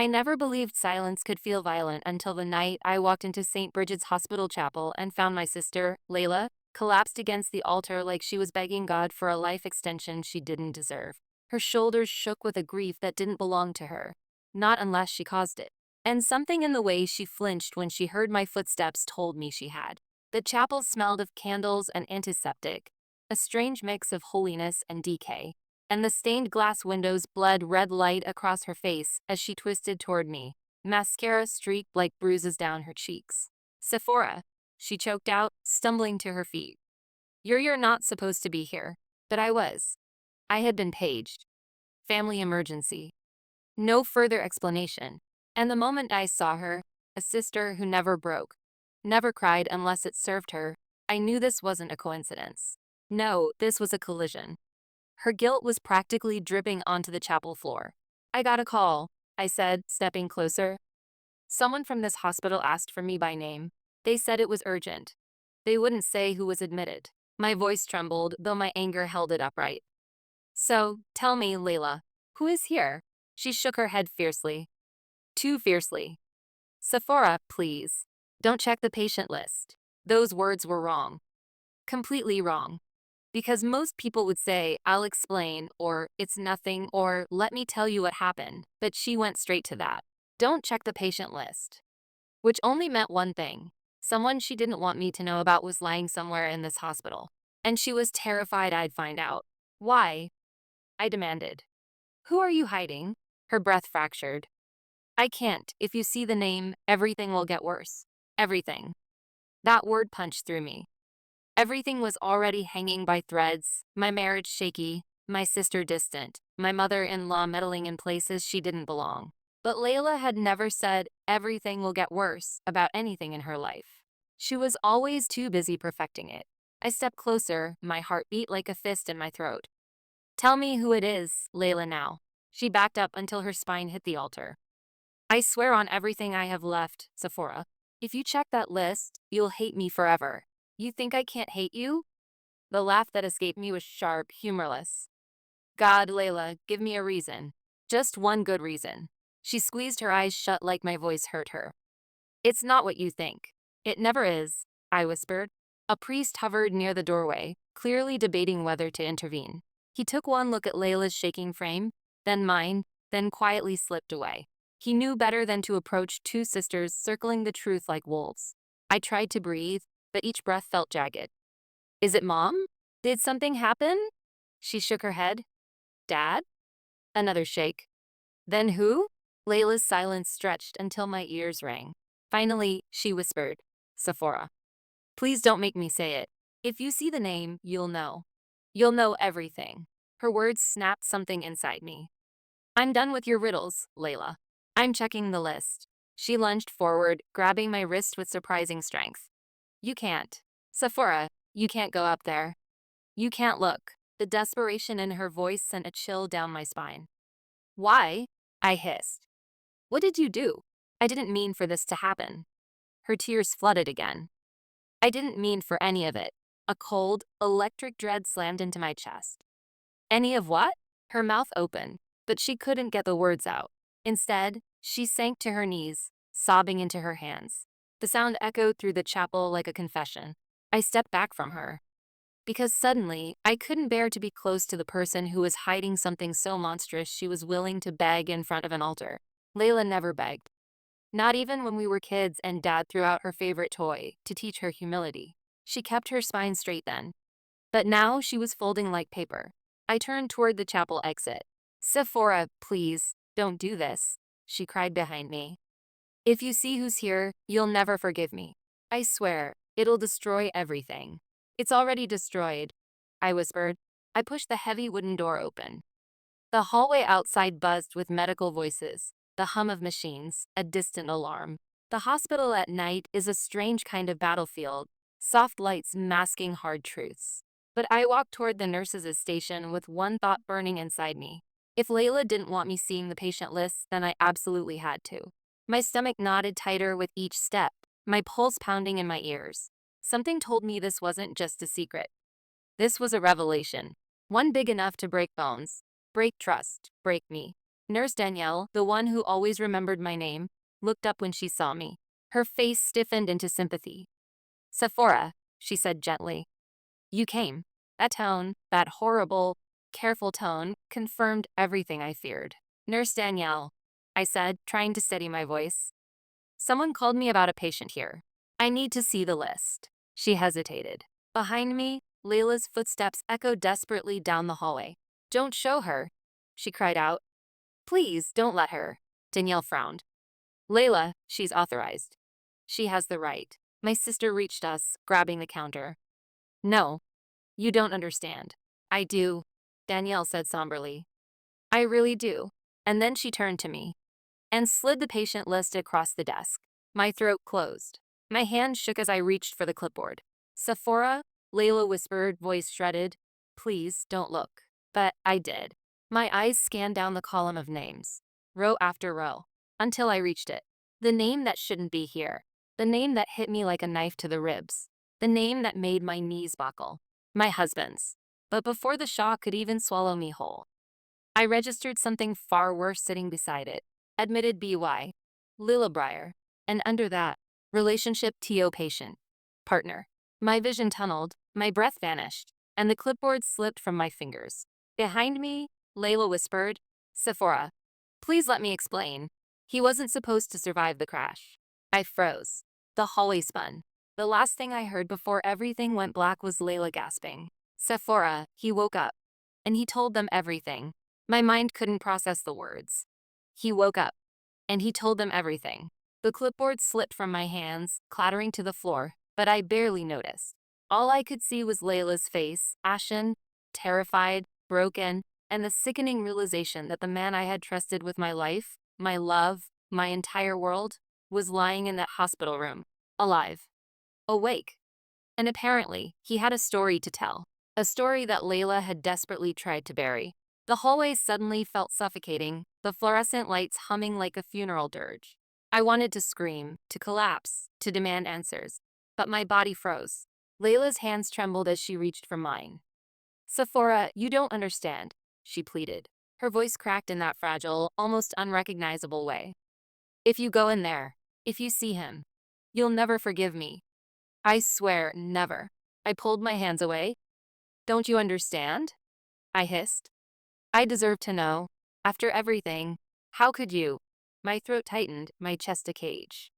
I never believed silence could feel violent until the night I walked into St. Bridget's Hospital Chapel and found my sister, Layla, collapsed against the altar like she was begging God for a life extension she didn't deserve. Her shoulders shook with a grief that didn't belong to her, not unless she caused it. And something in the way she flinched when she heard my footsteps told me she had. The chapel smelled of candles and antiseptic, a strange mix of holiness and decay, and the stained glass windows bled red light across her face as she twisted toward me. Mascara streaked like bruises down her cheeks. "Sephora," she choked out, stumbling to her feet. You're not supposed to be here." But I was. I had been paged. Family emergency. No further explanation. And the moment I saw her, a sister who never broke, never cried unless it served her, I knew this wasn't a coincidence. No, this was a collision. Her guilt was practically dripping onto the chapel floor. "I got a call," I said, stepping closer. "Someone from this hospital asked for me by name. They said it was urgent. They wouldn't say who was admitted." My voice trembled, though my anger held it upright. "So, tell me, Layla, who is here?" She shook her head fiercely. Too fiercely. "Sephora, please. Don't check the patient list." Those words were wrong. Completely wrong. Because most people would say, "I'll explain," or "It's nothing," or "Let me tell you what happened." But she went straight to that. "Don't check the patient list." Which only meant one thing. Someone she didn't want me to know about was lying somewhere in this hospital. And she was terrified I'd find out. "Why?" I demanded. "Who are you hiding?" Her breath fractured. "I can't. If you see the name, everything will get worse. Everything." That word punched through me. Everything was already hanging by threads, my marriage shaky, my sister distant, my mother-in-law meddling in places she didn't belong. But Layla had never said everything will get worse about anything in her life. She was always too busy perfecting it. I stepped closer, my heart beat like a fist in my throat. "Tell me who it is, Layla, now." She backed up until her spine hit the altar. "I swear on everything I have left, Sephora. If you check that list, you'll hate me forever." "You think I can't hate you?" The laugh that escaped me was sharp, humorless. "God, Layla, give me a reason. Just one good reason." She squeezed her eyes shut like my voice hurt her. "It's not what you think. It never is," I whispered. A priest hovered near the doorway, clearly debating whether to intervene. He took one look at Layla's shaking frame, then mine, then quietly slipped away. He knew better than to approach two sisters circling the truth like wolves. I tried to breathe, but each breath felt jagged. "Is it Mom? Did something happen?" She shook her head. "Dad?" Another shake. "Then who?" Layla's silence stretched until my ears rang. Finally, she whispered, "Sephora. Please don't make me say it. If you see the name, you'll know. You'll know everything." Her words snapped something inside me. "I'm done with your riddles, Layla. I'm checking the list." She lunged forward, grabbing my wrist with surprising strength. "You can't. Sephora, you can't go up there. You can't look." The desperation in her voice sent a chill down my spine. "Why?" I hissed. "What did you do? I didn't mean for this to happen." Her tears flooded again. "I didn't mean for any of it." A cold, electric dread slammed into my chest. "Any of what?" Her mouth opened, but she couldn't get the words out. Instead, she sank to her knees, sobbing into her hands. The sound echoed through the chapel like a confession. I stepped back from her. Because suddenly, I couldn't bear to be close to the person who was hiding something so monstrous she was willing to beg in front of an altar. Layla never begged. Not even when we were kids and Dad threw out her favorite toy to teach her humility. She kept her spine straight then. But now she was folding like paper. I turned toward the chapel exit. "Sephora, please, don't do this," she cried behind me. "If you see who's here, you'll never forgive me. I swear, it'll destroy everything." "It's already destroyed," I whispered. I pushed the heavy wooden door open. The hallway outside buzzed with medical voices, the hum of machines, a distant alarm. The hospital at night is a strange kind of battlefield, soft lights masking hard truths. But I walked toward the nurses' station with one thought burning inside me. If Layla didn't want me seeing the patient list, then I absolutely had to. My stomach knotted tighter with each step, my pulse pounding in my ears. Something told me this wasn't just a secret. This was a revelation. One big enough to break bones, break trust, break me. Nurse Danielle, the one who always remembered my name, looked up when she saw me. Her face stiffened into sympathy. Sephora, she said gently. You came. That tone, that horrible, careful tone, confirmed everything I feared. Nurse Danielle, I said, trying to steady my voice. Someone called me about a patient here. I need to see the list. She hesitated. Behind me, Layla's footsteps echoed desperately down the hallway. Don't show her, she cried out. Please, don't let her. Danielle frowned. Layla, she's authorized. She has the right. My sister reached us, grabbing the counter. No, you don't understand. I do, Danielle said somberly. I really do. And then she turned to me and slid the patient list across the desk. My throat closed. My hand shook as I reached for the clipboard. Sephora, Layla whispered, voice shredded. Please, don't look. But I did. My eyes scanned down the column of names, row after row, until I reached it. The name that shouldn't be here. The name that hit me like a knife to the ribs. The name that made my knees buckle. My husband's. But before the shock could even swallow me whole, I registered something far worse sitting beside it. Admitted BY. Lila Breyer. And under that, relationship TO patient. Partner. My vision tunneled, my breath vanished, and the clipboard slipped from my fingers. Behind me, Layla whispered, Sephora, please let me explain. He wasn't supposed to survive the crash. I froze. The hallway spun. The last thing I heard before everything went black was Layla gasping. Sephora, he woke up. And he told them everything. My mind couldn't process the words. He woke up. And he told them everything. The clipboard slipped from my hands, clattering to the floor, but I barely noticed. All I could see was Layla's face, ashen, terrified, broken, and the sickening realization that the man I had trusted with my life, my love, my entire world, was lying in that hospital room, alive, awake. And apparently, he had a story to tell, a story that Layla had desperately tried to bury. The hallway suddenly felt suffocating, the fluorescent lights humming like a funeral dirge. I wanted to scream, to collapse, to demand answers, but my body froze. Layla's hands trembled as she reached for mine. Sephora, you don't understand, she pleaded. Her voice cracked in that fragile, almost unrecognizable way. If you go in there, if you see him, you'll never forgive me. I swear, never. I pulled my hands away. Don't you understand? I hissed. I deserve to know. After everything, how could you? My throat tightened, my chest a cage.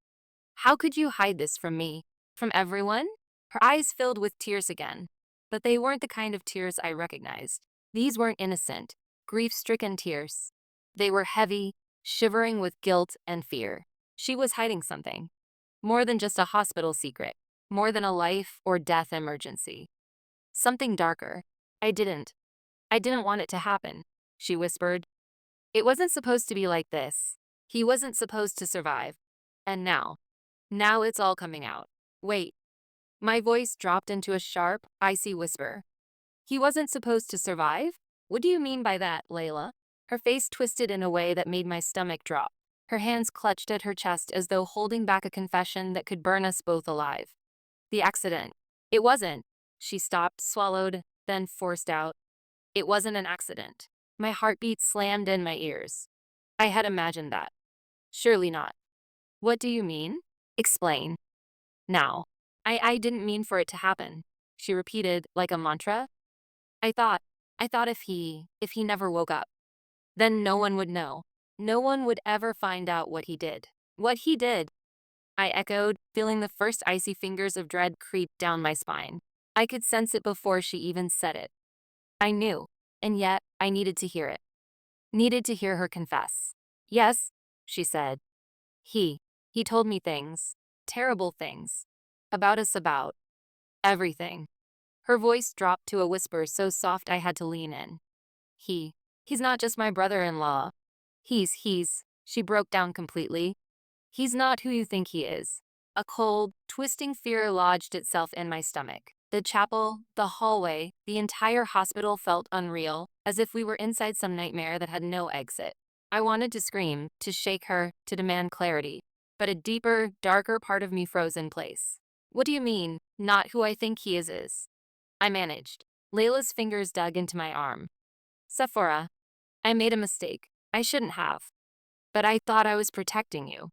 How could you hide this from me? From everyone? Her eyes filled with tears again. But they weren't the kind of tears I recognized. These weren't innocent, grief-stricken tears. They were heavy, shivering with guilt and fear. She was hiding something. More than just a hospital secret. More than a life or death emergency. Something darker. I didn't want it to happen, she whispered. It wasn't supposed to be like this. He wasn't supposed to survive. And now it's all coming out. Wait. My voice dropped into a sharp, icy whisper. He wasn't supposed to survive? What do you mean by that, Layla? Her face twisted in a way that made my stomach drop. Her hands clutched at her chest as though holding back a confession that could burn us both alive. The accident. It wasn't. She stopped, swallowed, then forced out. It wasn't an accident. My heartbeat slammed in my ears. I had imagined that. Surely not. What do you mean? Explain. Now. I didn't mean for it to happen, she repeated like a mantra. I thought if he never woke up, then no one would know. No one would ever find out what he did. What he did, I echoed, feeling the first icy fingers of dread creep down my spine. I could sense it before she even said it. I knew, and yet I needed to hear it. Needed to hear her confess. Yes, she said. He told me things, terrible things, about us, about everything. Her voice dropped to a whisper so soft I had to lean in. He's not just my brother-in-law. She broke down completely. He's not who you think he is. A cold, twisting fear lodged itself in my stomach. The chapel, the hallway, the entire hospital felt unreal, as if we were inside some nightmare that had no exit. I wanted to scream, to shake her, to demand clarity. But a deeper, darker part of me froze in place. What do you mean, not who I think he is? I managed. Layla's fingers dug into my arm. Sephora, I made a mistake. I shouldn't have. But I thought I was protecting you.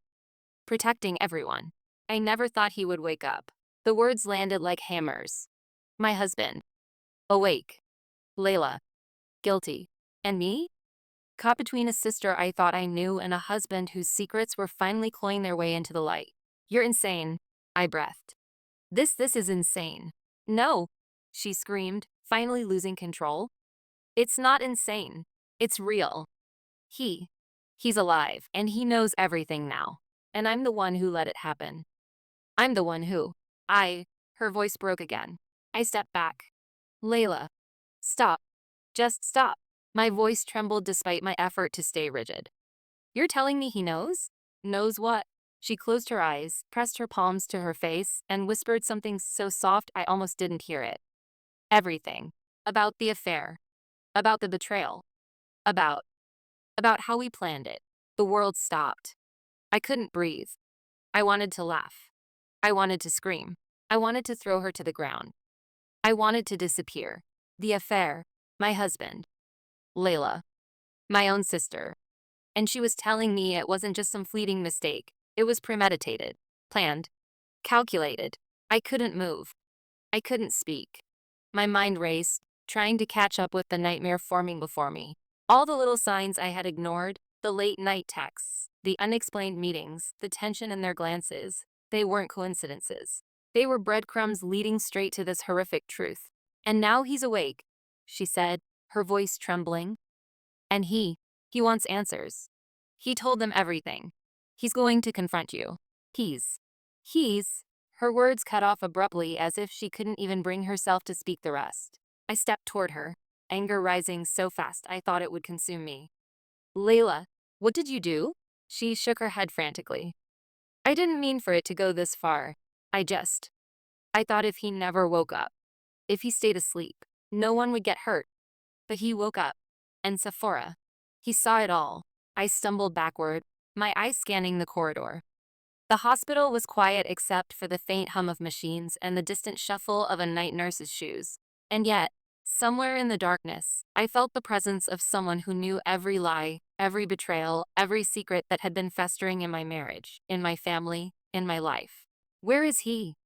Protecting everyone. I never thought he would wake up. The words landed like hammers. My husband. Awake. Layla. Guilty. And me? Caught between a sister I thought I knew and a husband whose secrets were finally clawing their way into the light. You're insane. I breathed. This is insane. No, she screamed, finally losing control. It's not insane. It's real. He. He's alive, and he knows everything now. And I'm the one who let it happen. I'm the one who. Her voice broke again. I stepped back. Layla. Stop. Just stop. My voice trembled despite my effort to stay rigid. You're telling me he knows? Knows what? She closed her eyes, pressed her palms to her face, and whispered something so soft I almost didn't hear it. Everything. About the affair. About the betrayal. About. About how we planned it. The world stopped. I couldn't breathe. I wanted to laugh. I wanted to scream. I wanted to throw her to the ground. I wanted to disappear. The affair. My husband. Layla. My own sister. And she was telling me it wasn't just some fleeting mistake. It was premeditated. Planned. Calculated. I couldn't move. I couldn't speak. My mind raced, trying to catch up with the nightmare forming before me. All the little signs I had ignored, the late-night texts, the unexplained meetings, the tension in their glances, they weren't coincidences. They were breadcrumbs leading straight to this horrific truth. And now he's awake, she said, her voice trembling. And he wants answers. He told them everything. He's going to confront you. He's, her words cut off abruptly as if she couldn't even bring herself to speak the rest. I stepped toward her, anger rising so fast I thought it would consume me. Layla, what did you do? She shook her head frantically. I didn't mean for it to go this far. I thought if he never woke up, if he stayed asleep, no one would get hurt. But he woke up. And Sephora. He saw it all. I stumbled backward, my eyes scanning the corridor. The hospital was quiet except for the faint hum of machines and the distant shuffle of a night nurse's shoes. And yet, somewhere in the darkness, I felt the presence of someone who knew every lie, every betrayal, every secret that had been festering in my marriage, in my family, in my life. Where is he?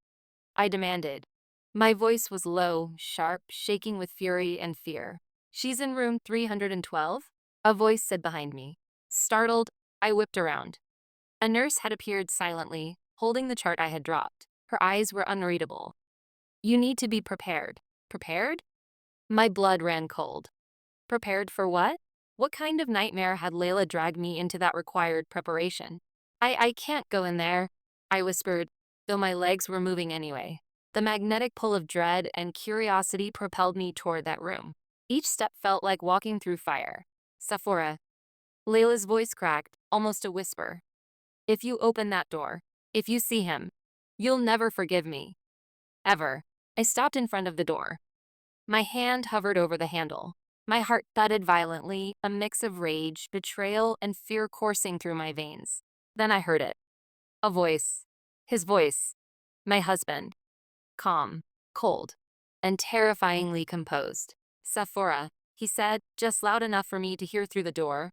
I demanded. My voice was low, sharp, shaking with fury and fear. She's in room 312? A voice said behind me. Startled, I whipped around. A nurse had appeared silently, holding the chart I had dropped. Her eyes were unreadable. You need to be prepared. Prepared? My blood ran cold. Prepared for what? What kind of nightmare had Layla dragged me into that required preparation? I can't go in there, I whispered, though my legs were moving anyway. The magnetic pull of dread and curiosity propelled me toward that room. Each step felt like walking through fire. Sephora. Layla's voice cracked, almost a whisper. If you open that door, if you see him, you'll never forgive me. Ever. I stopped in front of the door. My hand hovered over the handle. My heart thudded violently, a mix of rage, betrayal, and fear coursing through my veins. Then I heard it. A voice. His voice. My husband. Calm, cold, and terrifyingly composed. Sephora, he said, just loud enough for me to hear through the door.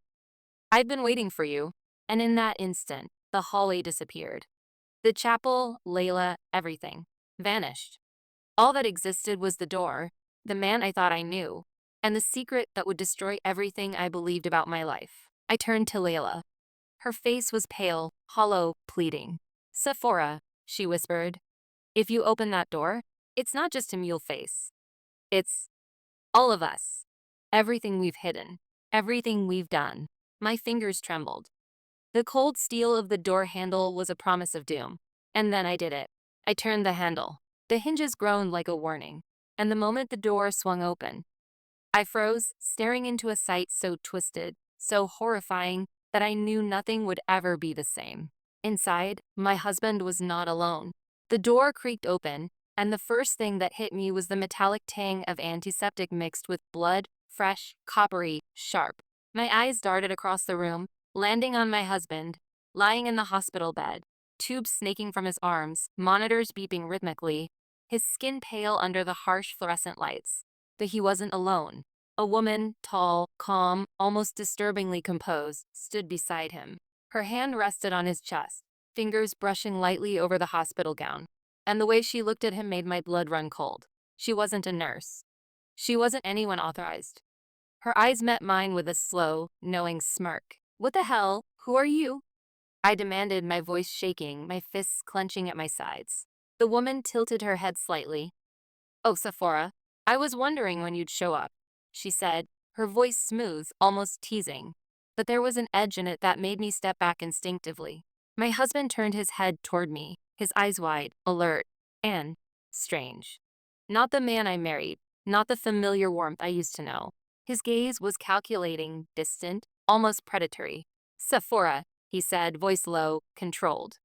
I've been waiting for you. And in that instant, the hallway disappeared. The chapel, Layla, everything, vanished. All that existed was the door, the man I thought I knew, and the secret that would destroy everything I believed about my life. I turned to Layla. Her face was pale, hollow, pleading. Sephora, she whispered. If you open that door, it's not just him you'll face. It's all of us. Everything we've hidden. Everything we've done. My fingers trembled. The cold steel of the door handle was a promise of doom. And then I did it. I turned the handle. The hinges groaned like a warning. And the moment the door swung open, I froze, staring into a sight so twisted, so horrifying, that I knew nothing would ever be the same. Inside, my husband was not alone. The door creaked open, and the first thing that hit me was the metallic tang of antiseptic mixed with blood, fresh, coppery, sharp. My eyes darted across the room, landing on my husband, lying in the hospital bed, tubes snaking from his arms, monitors beeping rhythmically, his skin pale under the harsh fluorescent lights. But he wasn't alone. A woman, tall, calm, almost disturbingly composed, stood beside him. Her hand rested on his chest, fingers brushing lightly over the hospital gown. And the way she looked at him made my blood run cold. She wasn't a nurse. She wasn't anyone authorized. Her eyes met mine with a slow, knowing smirk. "What the hell? Who are you?" I demanded, my voice shaking, my fists clenching at my sides. The woman tilted her head slightly. "Oh, Sephora, I was wondering when you'd show up," she said, her voice smooth, almost teasing. But there was an edge in it that made me step back instinctively. My husband turned his head toward me, his eyes wide, alert, and strange. Not the man I married, not the familiar warmth I used to know. His gaze was calculating, distant, almost predatory. "Sephora," he said, voice low, controlled.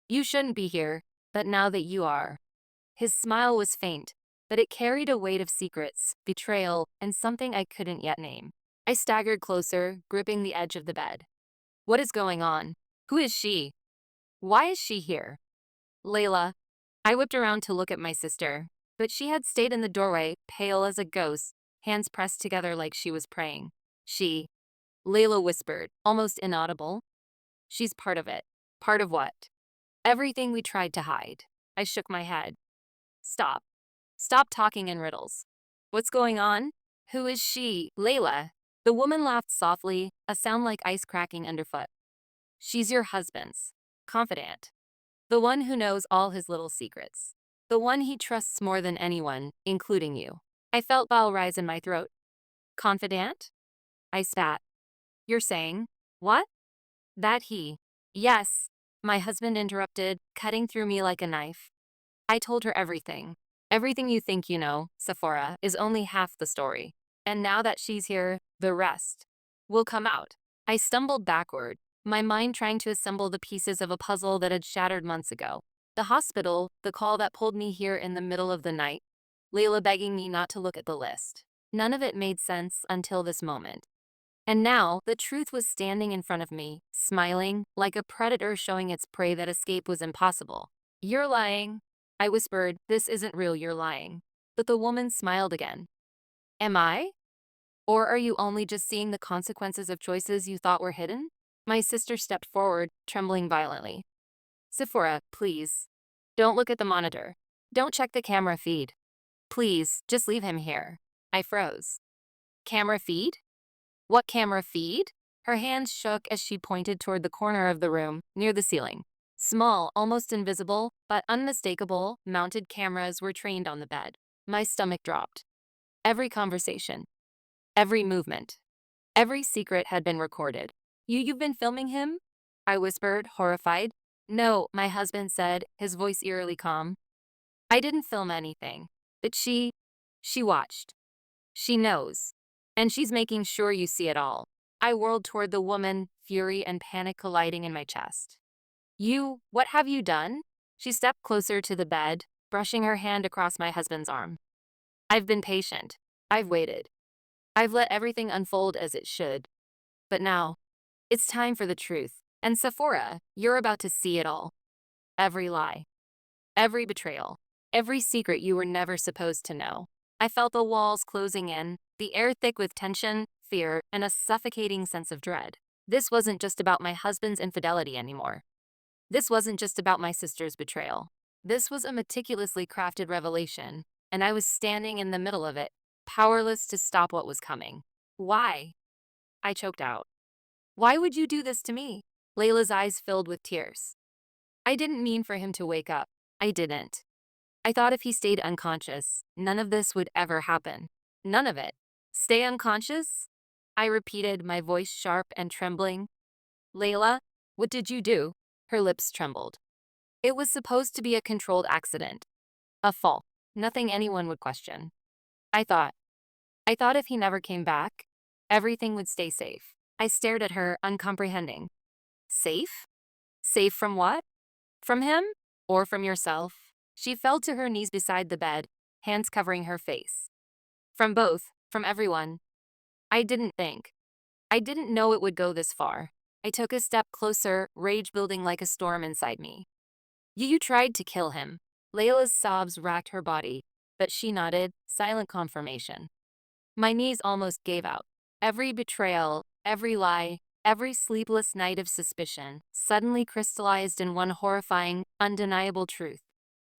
"You shouldn't be here, but now that you are." His smile was faint, but it carried a weight of secrets, betrayal, and something I couldn't yet name. I staggered closer, gripping the edge of the bed. "What is going on? Who is she? Why is she here?" "Layla." I whipped around to look at my sister, but she had stayed in the doorway, pale as a ghost, hands pressed together like she was praying. "She," Layla whispered, almost inaudible. "She's part of it." "Part of what?" "Everything we tried to hide." I shook my head. "Stop. Stop talking in riddles. What's going on? Who is she?" "Layla." The woman laughed softly, a sound like ice cracking underfoot. "She's your husband's confidant. The one who knows all his little secrets. The one he trusts more than anyone, including you." I felt bile rise in my throat. "Confidant?" I spat. "You're saying, what?" "That he—" "Yes," my husband interrupted, cutting through me like a knife. "I told her everything. Everything you think you know, Sephora, is only half the story. And now that she's here, the rest will come out." I stumbled backward, my mind trying to assemble the pieces of a puzzle that had shattered months ago. The hospital, the call that pulled me here in the middle of the night, Layla begging me not to look at the list. None of it made sense until this moment. And now, the truth was standing in front of me, smiling, like a predator showing its prey that escape was impossible. "You're lying," I whispered. "This isn't real, you're lying." But the woman smiled again. "Am I? Or are you only just seeing the consequences of choices you thought were hidden?" My sister stepped forward, trembling violently. "Sephora, please. Don't look at the monitor. Don't check the camera feed. Please, just leave him here." I froze. "Camera feed? What camera feed?" Her hands shook as she pointed toward the corner of the room, near the ceiling. Small, almost invisible, but unmistakable, mounted cameras were trained on the bed. My stomach dropped. Every conversation, every movement, every secret had been recorded. You've been filming him?" I whispered, horrified. "No," my husband said, his voice eerily calm. "I didn't film anything. But she watched. She knows. And she's making sure you see it all." I whirled toward the woman, fury and panic colliding in my chest. What have you done?" She stepped closer to the bed, brushing her hand across my husband's arm. "I've been patient. I've waited. I've let everything unfold as it should. But now, it's time for the truth. And Sephora, you're about to see it all. Every lie. Every betrayal. Every secret you were never supposed to know." I felt the walls closing in, the air thick with tension, fear, and a suffocating sense of dread. This wasn't just about my husband's infidelity anymore. This wasn't just about my sister's betrayal. This was a meticulously crafted revelation, and I was standing in the middle of it, powerless to stop what was coming. "Why?" I choked out. "Why would you do this to me?" Layla's eyes filled with tears. "I didn't mean for him to wake up. I didn't. I thought if he stayed unconscious, none of this would ever happen. None of it." "Stay unconscious?" I repeated, my voice sharp and trembling. "Layla, what did you do?" Her lips trembled. "It was supposed to be a controlled accident. A fall. Nothing anyone would question. I thought. I thought if he never came back, everything would stay safe." I stared at her, uncomprehending. "Safe? Safe from what? From him? Or from yourself?" She fell to her knees beside the bed, hands covering her face. "From both, from everyone. I didn't think. I didn't know it would go this far." I took a step closer, rage building like a storm inside me. You tried to kill him." Layla's sobs racked her body, but she nodded, silent confirmation. My knees almost gave out. Every betrayal, every lie, every sleepless night of suspicion suddenly crystallized in one horrifying, undeniable truth.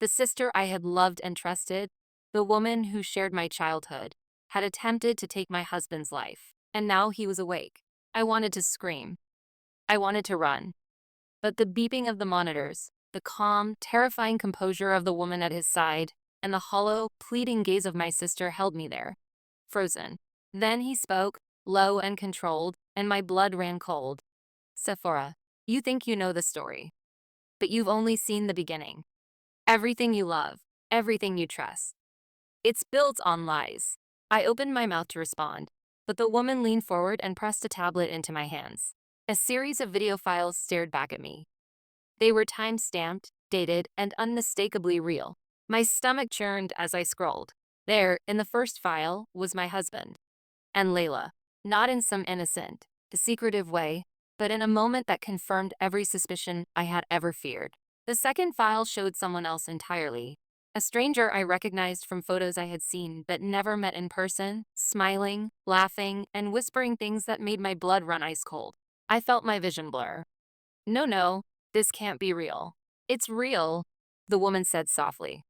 The sister I had loved and trusted, the woman who shared my childhood, had attempted to take my husband's life, and now he was awake. I wanted to scream. I wanted to run. But the beeping of the monitors, the calm, terrifying composure of the woman at his side, and the hollow, pleading gaze of my sister held me there, frozen. Then he spoke, low and controlled, and my blood ran cold. Sephora, you think you know the story, but you've only seen the beginning. Everything you love, everything you trust. It's built on lies. I opened my mouth to respond, but the woman leaned forward and pressed a tablet into my hands. A series of video files stared back at me. They were time-stamped, dated, and unmistakably real. My stomach churned as I scrolled. There, in the first file, was my husband. And Layla. Not in some innocent, secretive way, but in a moment that confirmed every suspicion I had ever feared. The second file showed someone else entirely. A stranger I recognized from photos I had seen but never met in person, smiling, laughing, and whispering things that made my blood run ice cold. I felt my vision blur. No, this can't be real. It's real, the woman said softly.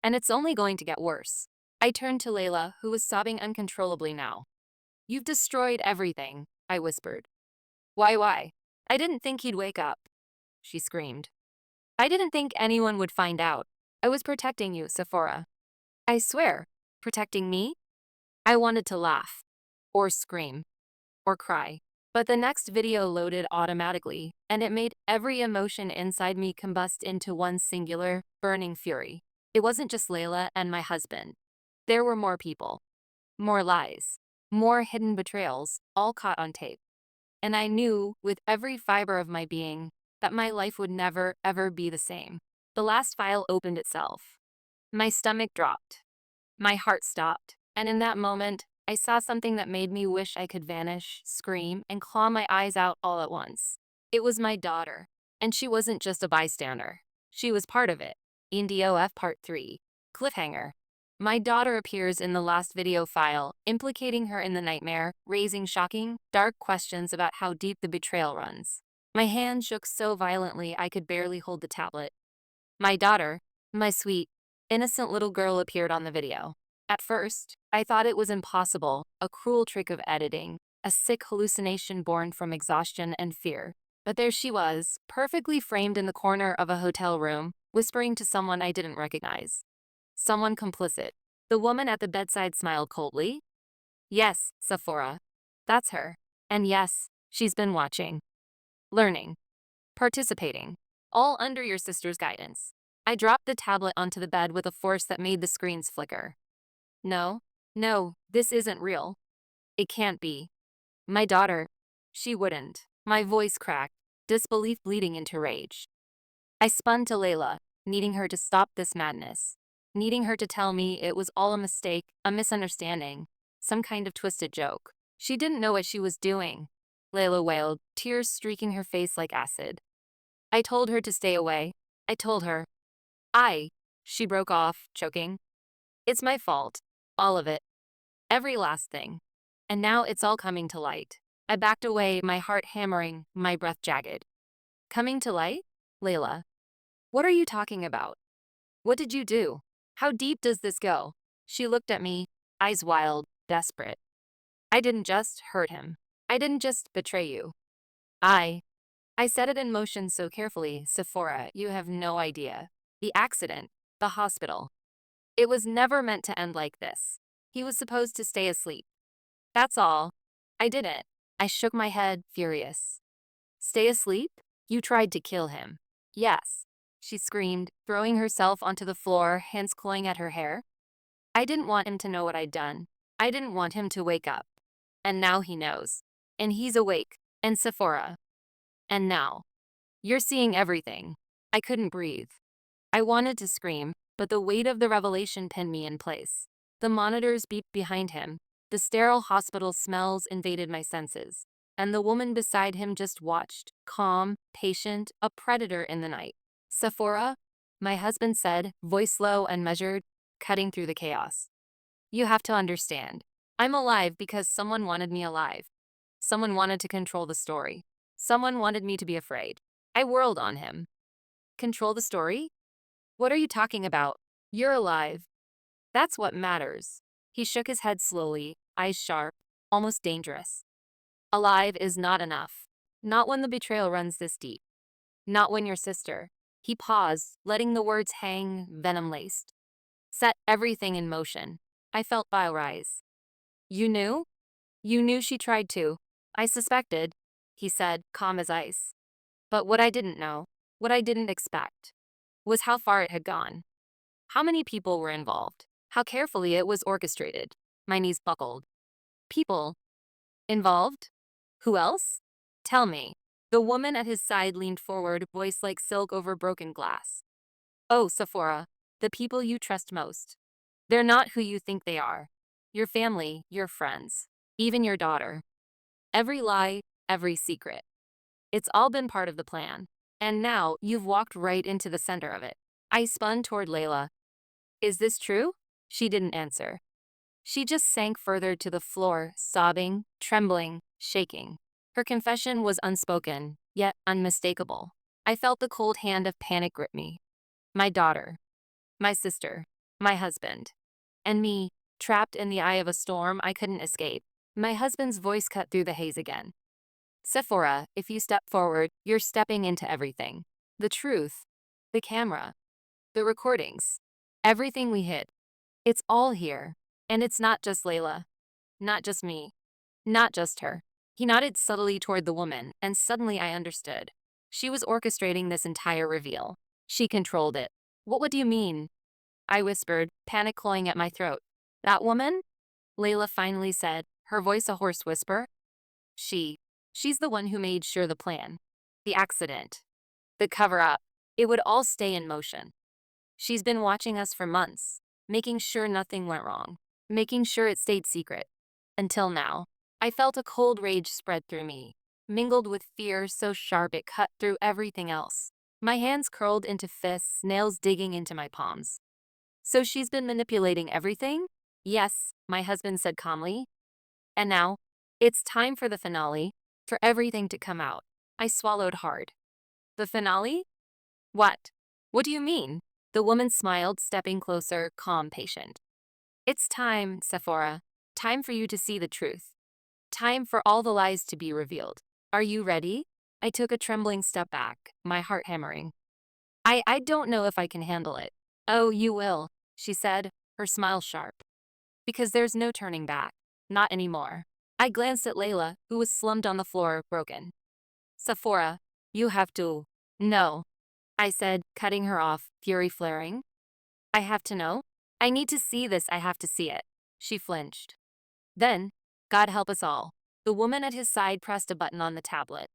And it's only going to get worse. I turned to Layla, who was sobbing uncontrollably now. You've destroyed everything, I whispered. Why? I didn't think he'd wake up, she screamed. I didn't think anyone would find out. I was protecting you, Sephora. I swear, protecting me? I wanted to laugh, or scream, or cry. But the next video loaded automatically, and it made every emotion inside me combust into one singular, burning fury. It wasn't just Layla and my husband. There were more people, more lies, more hidden betrayals, all caught on tape. And I knew, with every fiber of my being, that my life would never, ever be the same. The last file opened itself. My stomach dropped. My heart stopped. And in that moment, I saw something that made me wish I could vanish, scream, and claw my eyes out all at once. It was my daughter. And she wasn't just a bystander. She was part of it. IndioF Part 3. Cliffhanger. My daughter appears in the last video file, implicating her in the nightmare, raising shocking, dark questions about how deep the betrayal runs. My hand shook so violently I could barely hold the tablet. My daughter, my sweet, innocent little girl appeared on the video. At first, I thought it was impossible, a cruel trick of editing, a sick hallucination born from exhaustion and fear. But there she was, perfectly framed in the corner of a hotel room, whispering to someone I didn't recognize. Someone complicit. The woman at the bedside smiled coldly. Yes, Sephora. That's her. And yes, she's been watching. Learning. Participating. All under your sister's guidance. I dropped the tablet onto the bed with a force that made the screens flicker. No, this isn't real. It can't be. My daughter. She wouldn't. My voice cracked, disbelief bleeding into rage. I spun to Layla, needing her to stop this madness. Needing her to tell me it was all a mistake, a misunderstanding, some kind of twisted joke. She didn't know what she was doing. Layla wailed, tears streaking her face like acid. I told her to stay away. I told her. She broke off, choking. It's my fault. All of it. Every last thing. And now it's all coming to light. I backed away, my heart hammering, my breath jagged. Coming to light? Layla. What are you talking about? What did you do? How deep does this go? She looked at me, eyes wild, desperate. I didn't just hurt him. I didn't just betray you. I set it in motion so carefully, Sephora, you have no idea. The accident, the hospital. It was never meant to end like this. He was supposed to stay asleep. That's all. I didn't. I shook my head, furious. Stay asleep? You tried to kill him. Yes, she screamed, throwing herself onto the floor, hands clawing at her hair. I didn't want him to know what I'd done. I didn't want him to wake up. And now he knows. And he's awake. And Sephora. And now. You're seeing everything. I couldn't breathe. I wanted to scream, but the weight of the revelation pinned me in place. The monitors beeped behind him. The sterile hospital smells invaded my senses. And the woman beside him just watched, calm, patient, a predator in the night. Sephora, my husband said, voice low and measured, cutting through the chaos. You have to understand. I'm alive because someone wanted me alive. Someone wanted to control the story. Someone wanted me to be afraid. I whirled on him. Control the story? What are you talking about? You're alive. That's what matters. He shook his head slowly, eyes sharp, almost dangerous. Alive is not enough. Not when the betrayal runs this deep. Not when your sister. He paused, letting the words hang, venom-laced. Set everything in motion. I felt bile rise. You knew? You knew she tried to. I suspected, he said, calm as ice. But what I didn't know, what I didn't expect, was how far it had gone. How many people were involved. How carefully it was orchestrated. My knees buckled. People? Involved? Who else? Tell me. The woman at his side leaned forward, voice like silk over broken glass. Oh, Sephora, the people you trust most. They're not who you think they are. Your family, your friends, even your daughter. Every lie, every secret. It's all been part of the plan. And now you've walked right into the center of it. I spun toward Layla. Is this true? She didn't answer. She just sank further to the floor, sobbing, trembling, shaking. Her confession was unspoken, yet unmistakable. I felt the cold hand of panic grip me. My daughter, my sister, my husband, and me, trapped in the eye of a storm I couldn't escape. My husband's voice cut through the haze again. Sephora, if you step forward, you're stepping into everything. The truth, the camera, the recordings, everything we hid. It's all here. And it's not just Layla. Not just me. Not just her. He nodded subtly toward the woman, and suddenly I understood. She was orchestrating this entire reveal. She controlled it. What do you mean? I whispered, panic clawing at my throat. That woman? Layla finally said, her voice a hoarse whisper. She's the one who made sure the plan, the accident, the cover-up, it would all stay in motion. She's been watching us for months, making sure nothing went wrong, making sure it stayed secret. Until now, I felt a cold rage spread through me, mingled with fear so sharp it cut through everything else. My hands curled into fists, nails digging into my palms. So she's been manipulating everything? Yes, my husband said calmly. And now, it's time for the finale, for everything to come out. I swallowed hard. The finale? What? What do you mean? The woman smiled, stepping closer, calm, patient. It's time, Sephora. Time for you to see the truth. Time for all the lies to be revealed. Are you ready? I took a trembling step back, my heart hammering. I don't know if I can handle it. Oh, you will, she said, her smile sharp. Because there's no turning back. Not anymore. I glanced at Layla, who was slumped on the floor, broken. Sephora, you have to. No, I said, cutting her off, fury flaring. I have to know. I need to see this, I have to see it. She flinched. Then, God help us all. The woman at his side pressed a button on the tablet.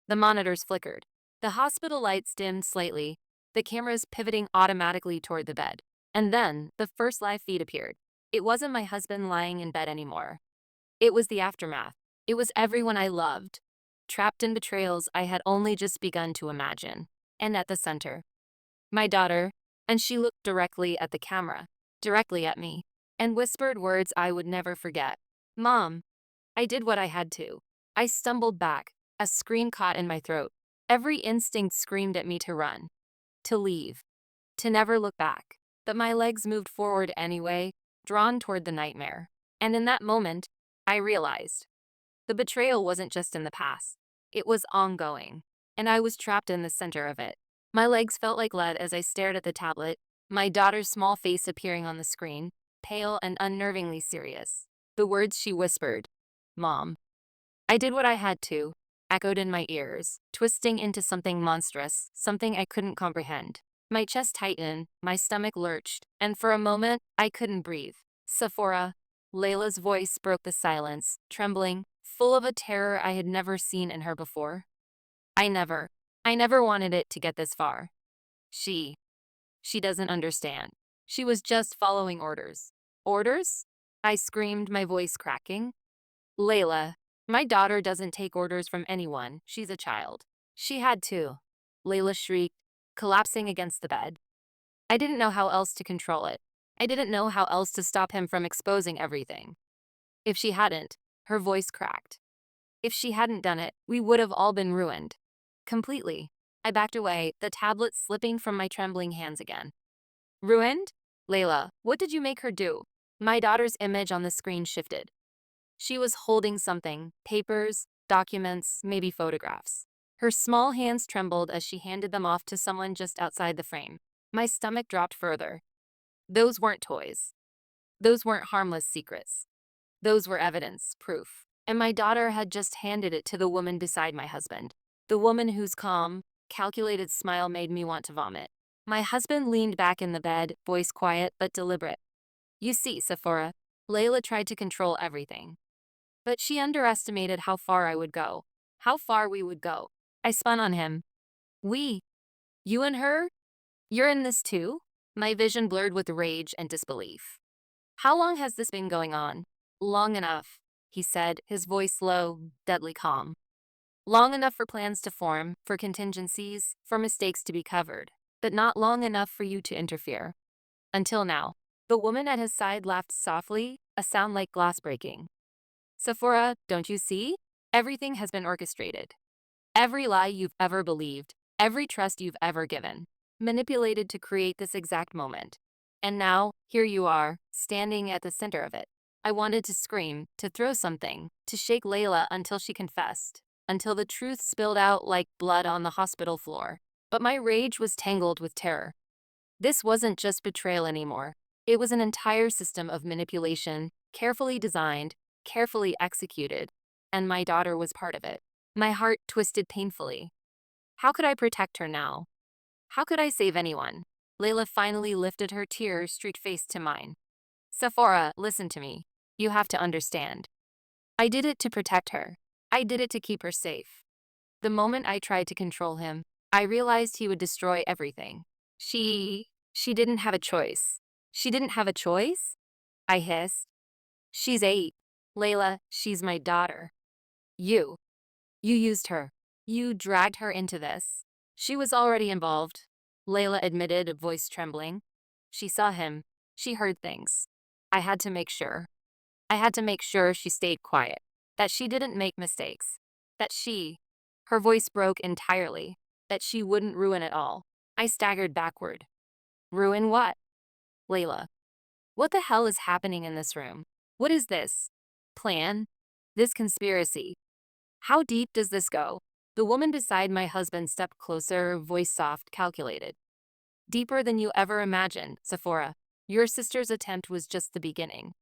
The monitors flickered. The hospital lights dimmed slightly, the cameras pivoting automatically toward the bed. And then, the first live feed appeared. It wasn't my husband lying in bed anymore. It was the aftermath. It was everyone I loved, trapped in betrayals I had only just begun to imagine. And at the center, my daughter, and she looked directly at the camera, directly at me, and whispered words I would never forget. Mom, I did what I had to. I stumbled back, a scream caught in my throat. Every instinct screamed at me to run, to leave, to never look back. But my legs moved forward anyway, drawn toward the nightmare. And in that moment, I realized the betrayal wasn't just in the past. It was ongoing, and I was trapped in the center of it. My legs felt like lead as I stared at the tablet, my daughter's small face appearing on the screen, pale and unnervingly serious. The words she whispered, Mom. I did what I had to, echoed in my ears, twisting into something monstrous, something I couldn't comprehend. My chest tightened, my stomach lurched, and for a moment, I couldn't breathe. Sephora, Layla's voice broke the silence, trembling, full of a terror I had never seen in her before. I never wanted it to get this far. She doesn't understand. She was just following orders. Orders? I screamed, my voice cracking. Layla, my daughter doesn't take orders from anyone. She's a child. She had to. Layla shrieked, collapsing against the bed. I didn't know how else to control it. I didn't know how else to stop him from exposing everything. If she hadn't, her voice cracked. If she hadn't done it, we would have all been ruined. Completely. I backed away, the tablet slipping from my trembling hands again. Ruined? Layla, what did you make her do? My daughter's image on the screen shifted. She was holding something, papers, documents, maybe photographs. Her small hands trembled as she handed them off to someone just outside the frame. My stomach dropped further. Those weren't toys. Those weren't harmless secrets. Those were evidence, proof. And my daughter had just handed it to the woman beside my husband. The woman whose calm, calculated smile made me want to vomit. My husband leaned back in the bed, voice quiet but deliberate. You see, Sephora, Layla tried to control everything. But she underestimated how far I would go. How far we would go. I spun on him. We? You and her? You're in this too? My vision blurred with rage and disbelief. How long has this been going on? Long enough, he said, his voice low, deadly calm. Long enough for plans to form, for contingencies, for mistakes to be covered, but not long enough for you to interfere. Until now. The woman at his side laughed softly, a sound like glass breaking. Sephora, don't you see? Everything has been orchestrated. Every lie you've ever believed, every trust you've ever given, manipulated to create this exact moment. And now, here you are, standing at the center of it. I wanted to scream, to throw something, to shake Layla until she confessed, until the truth spilled out like blood on the hospital floor. But my rage was tangled with terror. This wasn't just betrayal anymore. It was an entire system of manipulation, carefully designed, carefully executed, and my daughter was part of it. My heart twisted painfully. How could I protect her now? How could I save anyone? Layla finally lifted her tear-streaked face to mine. Sephora, listen to me. You have to understand. I did it to protect her. I did it to keep her safe. The moment I tried to control him, I realized he would destroy everything. She didn't have a choice. She didn't have a choice? I hissed. She's 8. Layla, she's my daughter. You used her. You dragged her into this. She was already involved, Layla admitted, voice trembling. She saw him. She heard things. I had to make sure. I had to make sure she stayed quiet, that she didn't make mistakes, that her voice broke entirely, that she wouldn't ruin it all. I staggered backward. Ruin what? Layla. What the hell is happening in this room? What is this plan? This conspiracy? How deep does this go? The woman beside my husband stepped closer, voice soft, calculated. Deeper than you ever imagined, Sephora. Your sister's attempt was just the beginning.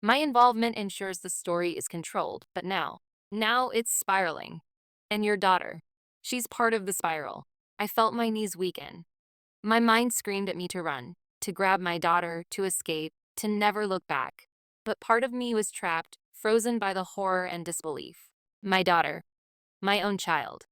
My involvement ensures the story is controlled, but now it's spiraling. And your daughter, she's part of the spiral. I felt my knees weaken. My mind screamed at me to run, to grab my daughter, to escape, to never look back. But part of me was trapped, frozen by the horror and disbelief. My daughter, my own child,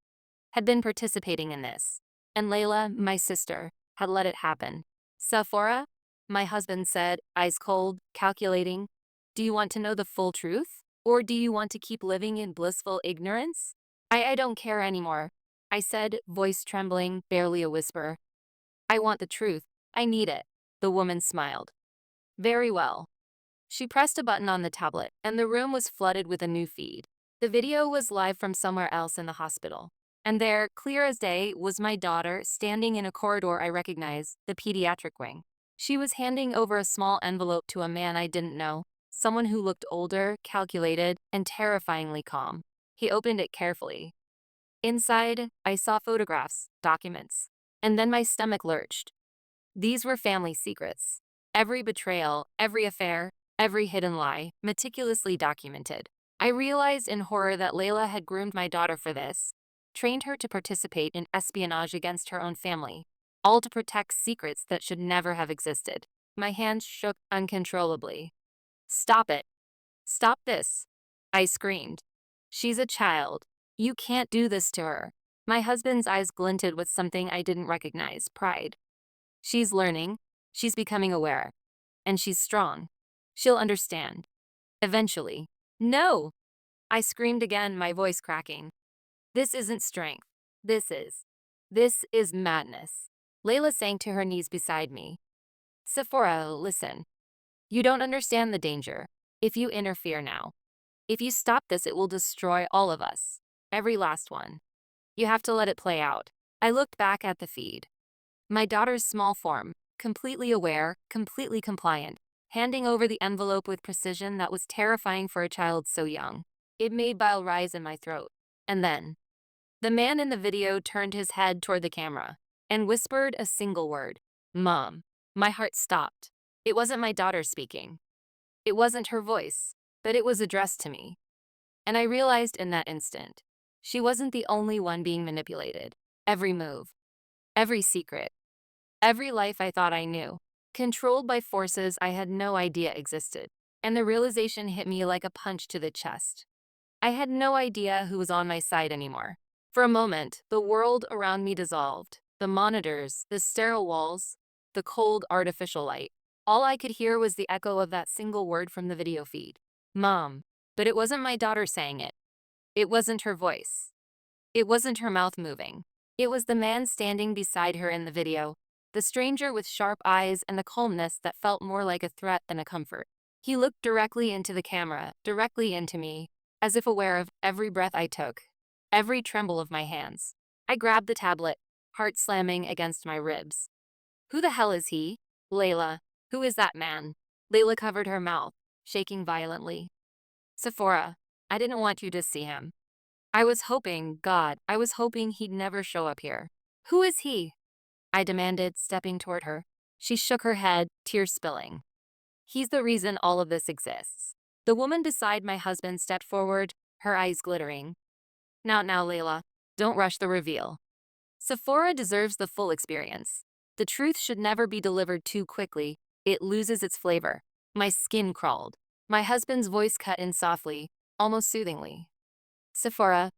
had been participating in this. And Layla, my sister, had let it happen. Sephora, my husband said, eyes cold, calculating, do you want to know the full truth? Or do you want to keep living in blissful ignorance? I don't care anymore, I said, voice trembling, barely a whisper. I want the truth. I need it. The woman smiled. Very well. She pressed a button on the tablet, and the room was flooded with a new feed. The video was live from somewhere else in the hospital. And there, clear as day, was my daughter standing in a corridor I recognized, the pediatric wing. She was handing over a small envelope to a man I didn't know, someone who looked older, calculated, and terrifyingly calm. He opened it carefully. Inside, I saw photographs, documents, and then my stomach lurched. These were family secrets. Every betrayal, every affair, every hidden lie, meticulously documented. I realized in horror that Layla had groomed my daughter for this, trained her to participate in espionage against her own family, all to protect secrets that should never have existed. My hands shook uncontrollably. Stop it. Stop this. I screamed. She's a child. You can't do this to her. My husband's eyes glinted with something I didn't recognize, pride. She's learning. She's becoming aware. And she's strong. She'll understand. Eventually. No! I screamed again, my voice cracking. This isn't strength. This is madness. Layla sank to her knees beside me. Sephora, listen. You don't understand the danger. If you interfere now, if you stop this, it will destroy all of us. Every last one. You have to let it play out. I looked back at the feed. My daughter's small form, completely aware, completely compliant, handing over the envelope with precision that was terrifying for a child so young. It made bile rise in my throat. And then, the man in the video turned his head toward the camera and whispered a single word. Mom. My heart stopped. It wasn't my daughter speaking. It wasn't her voice, but it was addressed to me. And I realized in that instant, she wasn't the only one being manipulated. Every move, every secret, every life I thought I knew, controlled by forces I had no idea existed. And the realization hit me like a punch to the chest. I had no idea who was on my side anymore. For a moment, the world around me dissolved. The monitors, the sterile walls, the cold artificial light. All I could hear was the echo of that single word from the video feed. Mom. But it wasn't my daughter saying it. It wasn't her voice. It wasn't her mouth moving. It was the man standing beside her in the video, the stranger with sharp eyes and a calmness that felt more like a threat than a comfort. He looked directly into the camera, directly into me, as if aware of every breath I took, every tremble of my hands. I grabbed the tablet, heart slamming against my ribs. Who the hell is he? Layla. Who is that man? Layla covered her mouth, shaking violently. Sephora, I didn't want you to see him. I was hoping, God, I was hoping he'd never show up here. Who is he? I demanded, stepping toward her. She shook her head, tears spilling. He's the reason all of this exists. The woman beside my husband stepped forward, her eyes glittering. Now, Layla, don't rush the reveal. Sephora deserves the full experience. The truth should never be delivered too quickly. It loses its flavor. My skin crawled. My husband's voice cut in softly, almost soothingly. Sephora,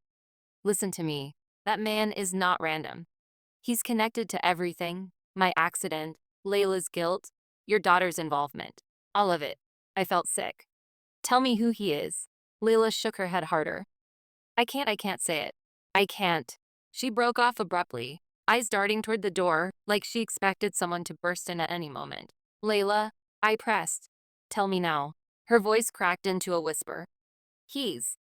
listen to me. That man is not random. He's connected to everything. My accident, Layla's guilt, your daughter's involvement. All of it. I felt sick. Tell me who he is. Layla shook her head harder. I can't say it. I can't. She broke off abruptly, eyes darting toward the door, like she expected someone to burst in at any moment. Layla, I pressed. Tell me now. Her voice cracked into a whisper. He's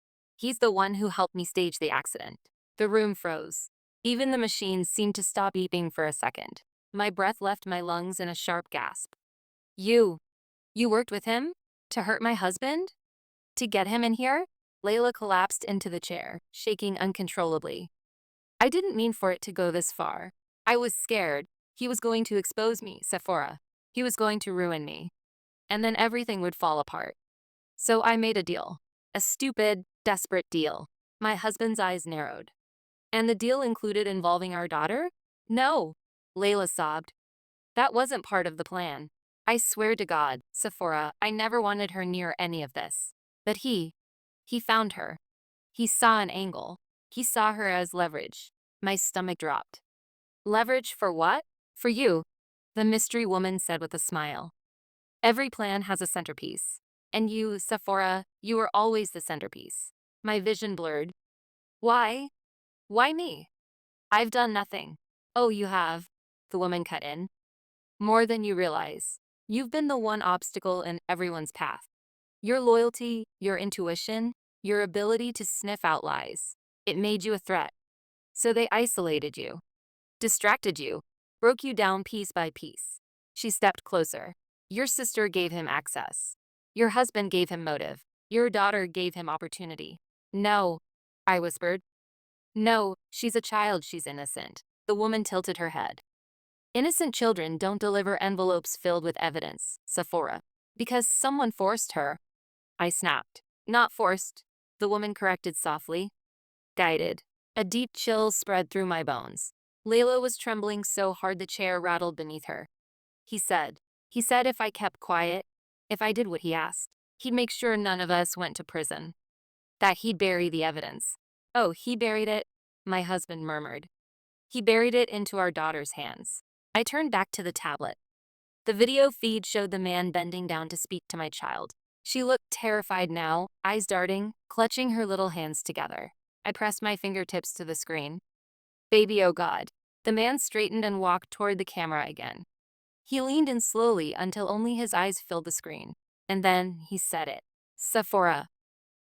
the one who helped me stage the accident. The room froze. Even the machines seemed to stop beeping for a second. My breath left my lungs in a sharp gasp. You worked with him? To hurt my husband? To get him in here? Layla collapsed into the chair, shaking uncontrollably. I didn't mean for it to go this far. I was scared. He was going to expose me, Sephora. He was going to ruin me. And then everything would fall apart. So I made a deal. A stupid, desperate deal. My husband's eyes narrowed. And the deal included involving our daughter? No, Layla sobbed. That wasn't part of the plan. I swear to God, Sephora, I never wanted her near any of this. But he found her. He saw an angle. He saw her as leverage. My stomach dropped. Leverage for what? For you, the mystery woman said with a smile. Every plan has a centerpiece. And you, Sephora, you were always the centerpiece. My vision blurred. Why? Why me? I've done nothing. Oh, you have, the woman cut in. More than you realize. You've been the one obstacle in everyone's path. Your loyalty, your intuition, your ability to sniff out lies. It made you a threat. So they isolated you, distracted you, broke you down piece by piece. She stepped closer. Your sister gave him access. Your husband gave him motive. Your daughter gave him opportunity. No, I whispered. No, she's a child, she's innocent. The woman tilted her head. Innocent children don't deliver envelopes filled with evidence, Sephora. Because someone forced her. I snapped. Not forced, the woman corrected softly. Guided. A deep chill spread through my bones. Layla was trembling so hard the chair rattled beneath her. He said if I kept quiet, if I did what he asked, he'd make sure none of us went to prison. That he'd bury the evidence. Oh, he buried it? My husband murmured. He buried it into our daughter's hands. I turned back to the tablet. The video feed showed the man bending down to speak to my child. She looked terrified now, eyes darting, clutching her little hands together. I pressed my fingertips to the screen. Baby, oh God. The man straightened and walked toward the camera again. He leaned in slowly until only his eyes filled the screen. And then he said it. Sephora,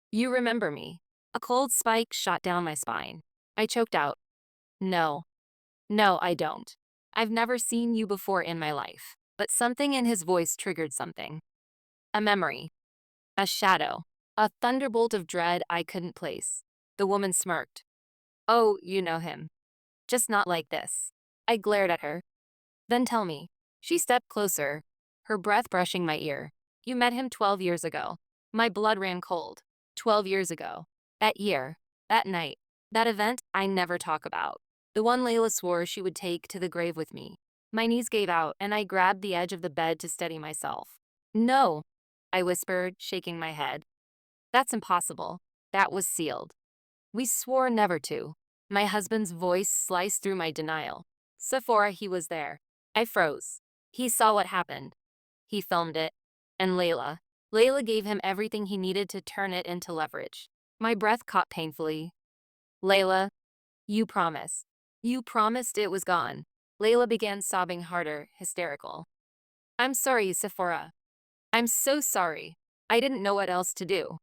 you remember me. A cold spike shot down my spine. I choked out. No, no, I don't. I've never seen you before in my life. But something in his voice triggered something. A memory. A shadow. A thunderbolt of dread I couldn't place. The woman smirked. Oh, you know him. Just not like this. I glared at her. Then tell me. She stepped closer, her breath brushing my ear. You met him 12 years ago. My blood ran cold. 12 years ago. That year. That night. That event I never talk about. The one Layla swore she would take to the grave with me. My knees gave out and I grabbed the edge of the bed to steady myself. No, I whispered, shaking my head. That's impossible. That was sealed. We swore never to. My husband's voice sliced through my denial. Sephora, he was there. I froze. He saw what happened. He filmed it. And Layla. Layla gave him everything he needed to turn it into leverage. My breath caught painfully. Layla, you promised. You promised it was gone. Layla began sobbing harder, hysterical. I'm sorry, Sephora. I'm so sorry. I didn't know what else to do.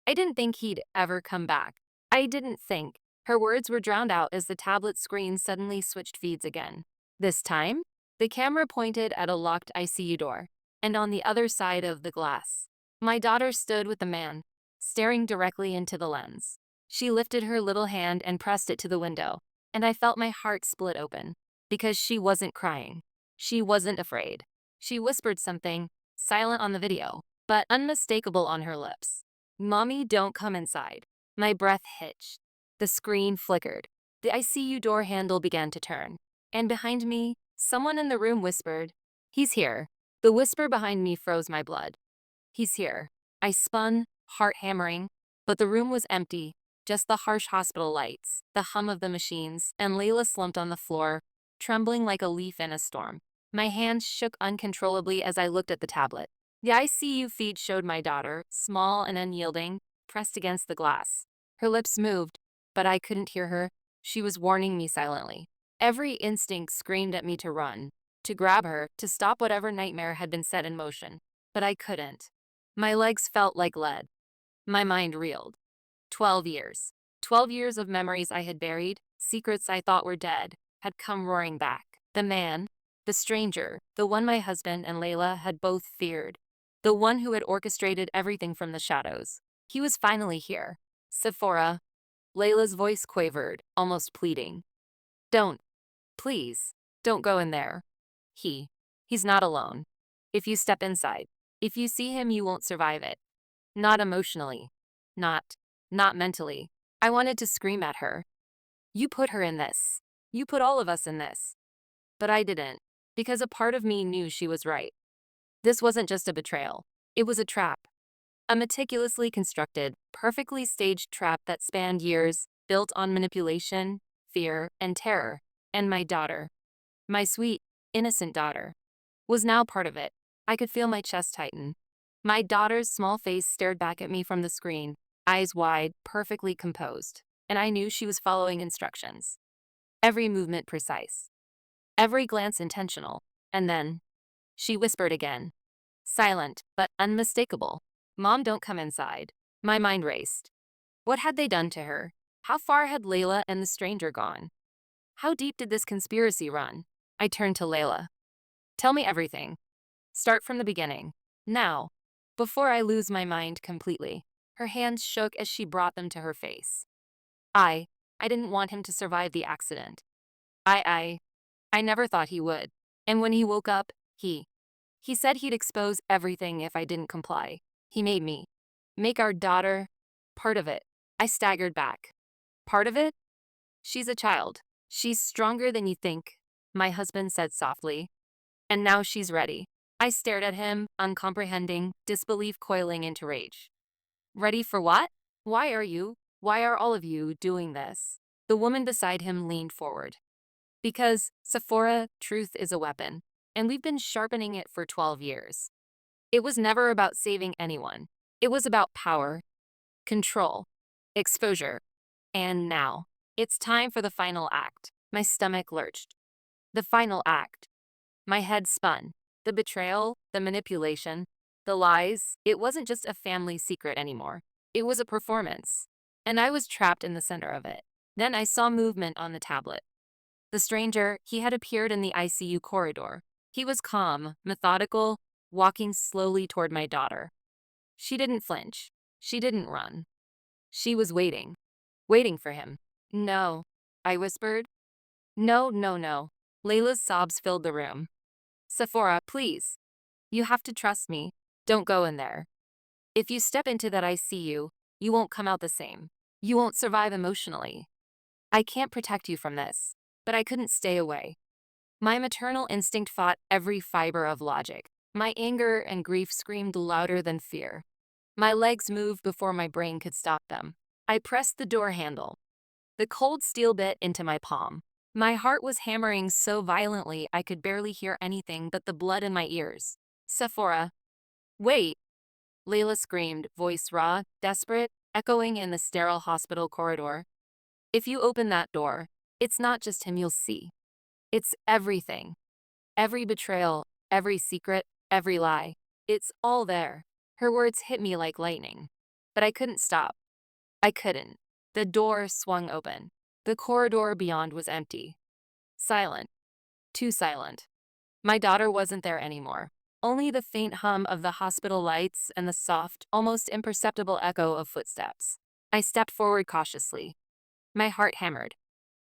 I didn't think he'd ever come back. I didn't think. Her words were drowned out as the tablet screen suddenly switched feeds again. This time, the camera pointed at a locked ICU door, and on the other side of the glass, my daughter stood with the man, staring directly into the lens. She lifted her little hand and pressed it to the window, and I felt my heart split open. Because she wasn't crying. She wasn't afraid. She whispered something, silent on the video, but unmistakable on her lips. Mommy, don't come inside. My breath hitched. The screen flickered. The ICU door handle began to turn. And behind me, someone in the room whispered, He's here. The whisper behind me froze my blood. He's here. I spun, heart hammering, but the room was empty, just the harsh hospital lights, the hum of the machines, and Layla slumped on the floor, trembling like a leaf in a storm. My hands shook uncontrollably as I looked at the tablet. The ICU feed showed my daughter, small and unyielding, pressed against the glass. Her lips moved, but I couldn't hear her. She was warning me silently. Every instinct screamed at me to run, to grab her, to stop whatever nightmare had been set in motion. But I couldn't. My legs felt like lead. My mind reeled. 12 years. 12 years of memories I had buried, secrets I thought were dead, had come roaring back. The man, the stranger, the one my husband and Layla had both feared, the one who had orchestrated everything from the shadows. He was finally here. Sephora. Layla's voice quavered, almost pleading. Don't. Please. Don't go in there. He's not alone. If you step inside, if you see him, you won't survive it. Not emotionally. Not mentally. I wanted to scream at her. You put her in this. You put all of us in this. But I didn't, because a part of me knew she was right. This wasn't just a betrayal. It was a trap. A meticulously constructed, perfectly staged trap that spanned years, built on manipulation, fear, and terror. And my daughter, my sweet, innocent daughter, was now part of it. I could feel my chest tighten. My daughter's small face stared back at me from the screen, eyes wide, perfectly composed, and I knew she was following instructions. Every movement precise. Every glance intentional. And then, she whispered again. Silent, but unmistakable. Mom, don't come inside. My mind raced. What had they done to her? How far had Layla and the stranger gone? How deep did this conspiracy run? I turned to Layla. Tell me everything. Start from the beginning. Now. Before I lose my mind completely. Her hands shook as she brought them to her face. I didn't want him to survive the accident. I never thought he would. And when he woke up, he said he'd expose everything if I didn't comply. He made me. Make our daughter part of it. I staggered back. Part of it? She's a child. She's stronger than you think, my husband said softly. And now she's ready. I stared at him, uncomprehending, disbelief coiling into rage. Ready for what? Why are all of you doing this? The woman beside him leaned forward. Because, Sephora, truth is a weapon, and we've been sharpening it for 12 years. It was never about saving anyone. It was about power, control, exposure. And now, it's time for the final act. My stomach lurched. The final act. My head spun. The betrayal, the manipulation, The lies, it wasn't just a family secret anymore. It was a performance. And I was trapped in the center of it. Then I saw movement on the tablet. The stranger, he had appeared in the ICU corridor. He was calm, methodical, walking slowly toward my daughter. She didn't flinch. She didn't run. She was waiting. Waiting for him. No, I whispered. No, no, no. Layla's sobs filled the room. Sephora, please. You have to trust me. Don't go in there. If you step into that ICU, you won't come out the same. You won't survive emotionally. I can't protect you from this. But I couldn't stay away. My maternal instinct fought every fiber of logic. My anger and grief screamed louder than fear. My legs moved before my brain could stop them. I pressed the door handle. The cold steel bit into my palm. My heart was hammering so violently I could barely hear anything but the blood in my ears. Sephora. Wait! Layla screamed, voice raw, desperate, echoing in the sterile hospital corridor. If you open that door, it's not just him you'll see. It's everything. Every betrayal, every secret, every lie. It's all there. Her words hit me like lightning. But I couldn't stop. I couldn't. The door swung open. The corridor beyond was empty. Silent. Too silent. My daughter wasn't there anymore. Only the faint hum of the hospital lights and the soft, almost imperceptible echo of footsteps. I stepped forward cautiously. My heart hammered.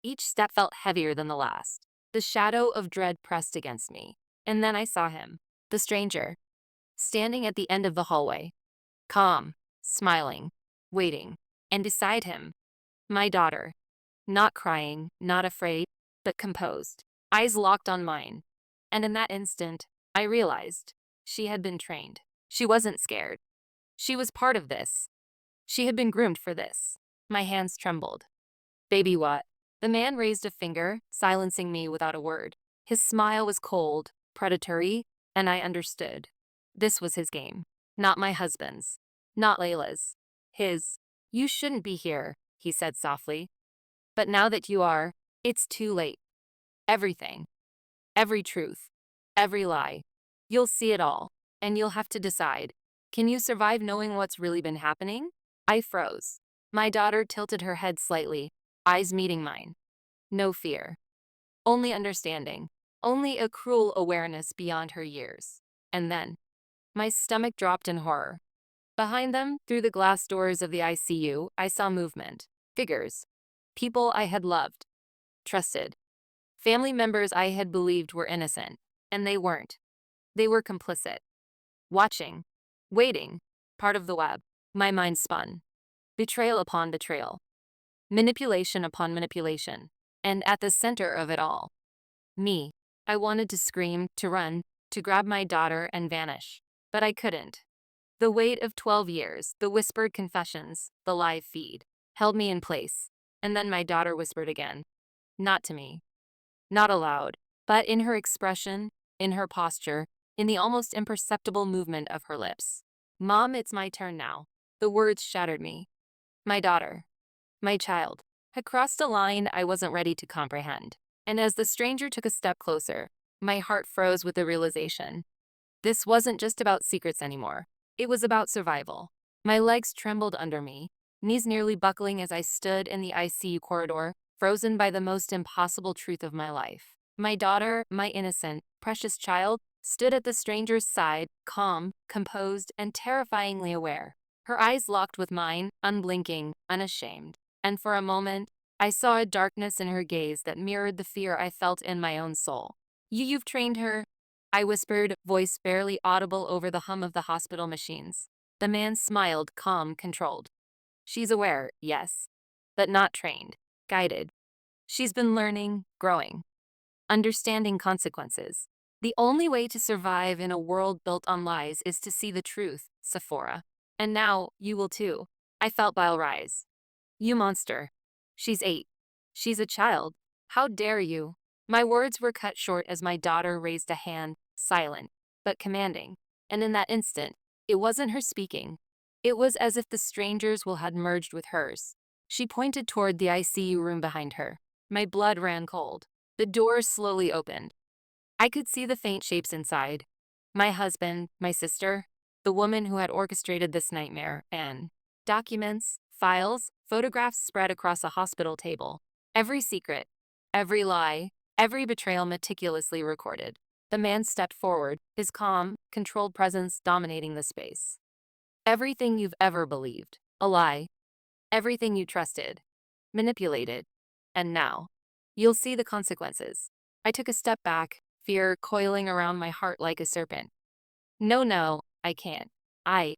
Each step felt heavier than the last. The shadow of dread pressed against me. And then I saw him. The stranger. Standing at the end of the hallway. Calm. Smiling. Waiting. And beside him, my daughter. Not crying, not afraid, but composed. Eyes locked on mine. And in that instant, I realized she had been trained. She wasn't scared. She was part of this. She had been groomed for this. My hands trembled. Baby what? The man raised a finger, silencing me without a word. His smile was cold, predatory, and I understood. This was his game. Not my husband's. Not Layla's. His. You shouldn't be here, he said softly. But now that you are, it's too late. Everything. Every truth. Every lie. You'll see it all. And you'll have to decide. Can you survive knowing what's really been happening? I froze. My daughter tilted her head slightly, eyes meeting mine. No fear. Only understanding. Only a cruel awareness beyond her years. And then, my stomach dropped in horror. Behind them, through the glass doors of the ICU, I saw movement. Figures. People I had loved. Trusted. Family members I had believed were innocent. And they weren't. They were complicit. Watching. Waiting. Part of the web. My mind spun. Betrayal upon betrayal. Manipulation upon manipulation. And at the center of it all, me. I wanted to scream, to run, to grab my daughter and vanish. But I couldn't. The weight of 12 years, the whispered confessions, the live feed, held me in place. And then my daughter whispered again. Not to me. Not aloud, but in her expression, in her posture, in the almost imperceptible movement of her lips. Mom, it's my turn now. The words shattered me. My daughter. My child. Had crossed a line I wasn't ready to comprehend. And as the stranger took a step closer, my heart froze with the realization. This wasn't just about secrets anymore. It was about survival. My legs trembled under me, knees nearly buckling as I stood in the ICU corridor, frozen by the most impossible truth of my life. My daughter, my innocent, precious child, stood at the stranger's side, calm, composed, and terrifyingly aware. Her eyes locked with mine, unblinking, unashamed. And for a moment, I saw a darkness in her gaze that mirrored the fear I felt in my own soul. You've trained her, I whispered, voice barely audible over the hum of the hospital machines. The man smiled, calm, controlled. She's aware, yes, but not trained, guided. She's been learning, growing, understanding consequences. The only way to survive in a world built on lies is to see the truth, Sephora. And now, you will too. I felt bile rise. You monster. She's 8. She's a child. How dare you? My words were cut short as my daughter raised a hand, silent, but commanding. And in that instant, it wasn't her speaking. It was as if the stranger's will had merged with hers. She pointed toward the ICU room behind her. My blood ran cold. The door slowly opened. I could see the faint shapes inside. My husband, my sister, the woman who had orchestrated this nightmare, and documents, files, photographs spread across a hospital table. Every secret, every lie, every betrayal meticulously recorded. The man stepped forward, his calm, controlled presence dominating the space. Everything you've ever believed, a lie. Everything you trusted, manipulated. And now, you'll see the consequences. I took a step back, fear coiling around my heart like a serpent. No, no, I can't. I